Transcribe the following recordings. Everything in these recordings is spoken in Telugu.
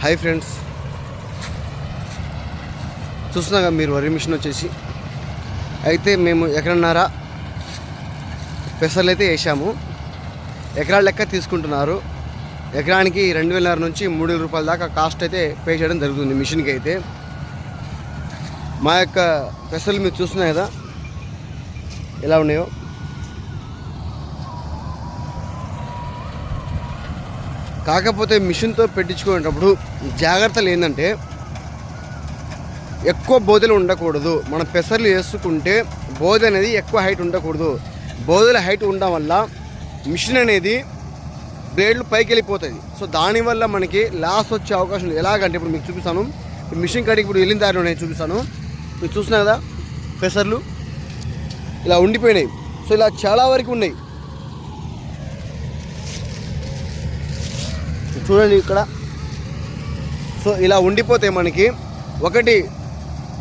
హాయ్ ఫ్రెండ్స్, చూస్తున్నాగా మీరు వరి మిషన్ వచ్చేసి అయితే మేము ఎకరన్నర పెసర్లు అయితే వేసాము. ఎకరాల లెక్క తీసుకుంటున్నారు. ఎకరానికి 2,500 నుంచి 3,000 రూపాయల దాకా కాస్ట్ అయితే పే చేయడం జరుగుతుంది మిషన్కి. అయితే మా యొక్క పెసర్లు మీరు చూస్తున్నాయి కదా ఎలా ఉన్నాయో. కాకపోతే మిషన్తో పెట్టించుకునేటప్పుడు జాగ్రత్తలు ఏంటంటే ఎక్కువ బోదెలు ఉండకూడదు. మనం పెసర్లు వేసుకుంటే బోదె అనేది ఎక్కువ హైట్ ఉండకూడదు. బోదెల హైట్ ఉండడం వల్ల మిషన్ అనేది బ్లేడ్లు పైకి వెళ్ళిపోతుంది. సో దానివల్ల మనకి లాస్ వచ్చే అవకాశం ఉంది. ఎలాగంటే ఇప్పుడు మీకు చూపిస్తాను. మిషన్ కాడికి ఇప్పుడు వెళ్ళిన దారిలో నేను చూపిస్తాను. మీరు చూస్తున్నా కదా పెసర్లు ఇలా ఉండిపోయినాయి. సో ఇలా చాలా వరకు ఉన్నాయి చూడండి ఇక్కడ. సో ఇలా ఉండిపోతే మనకి ఒకటి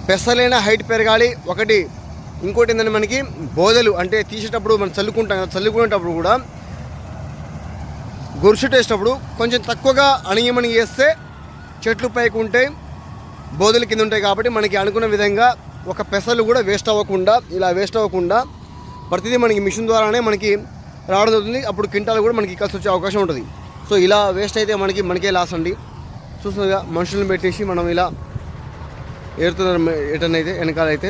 పెసలైనా హైట్ పెరగాలి, ఒకటి ఇంకోటి ఏంటంటే మనకి బోదెలు అంటే తీసేటప్పుడు మనం చల్లుకుంటాం కదా, చల్లుకునేటప్పుడు కూడా గొరుసు వేసేటప్పుడు కొంచెం తక్కువగా అణిగిమణిగి వేస్తే చెట్లు పైకి ఉంటాయి, బోదెలు కింద ఉంటాయి. కాబట్టి మనకి అనుకున్న విధంగా ఒక పెసలు కూడా వేస్ట్ అవ్వకుండా, ఇలా వేస్ట్ అవ్వకుండా ప్రతిదీ మనకి మిషన్ ద్వారానే మనకి రావడం జరుగుతుంది. అప్పుడు క్వింటాలు కూడా మనకి కలిసి వచ్చే అవకాశం ఉంటుంది. సో ఇలా వేస్ట్ అయితే మనకే లాస్ అండి. చూస్తుందిగా మనుషులను పెట్టేసి మనం ఇలా ఏరుతున్నారు ఎటనైతే వెనకాలైతే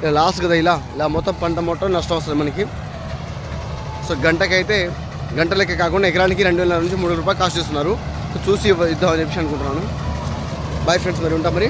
ఇలా లాస్ కదా. ఇలా మొత్తం పంట మొత్తం నష్టం వస్తుంది మనకి. సో గంట లెక్క కాకుండా ఎకరానికి 2,500 నుంచి 3,000 రూపాయలు కాస్ట్ చేస్తున్నారు. సో చూసి ఇద్దామని చెప్పి అనుకుంటున్నాను. బాయ్ ఫ్రెండ్స్, మరి ఉంటాం మరి.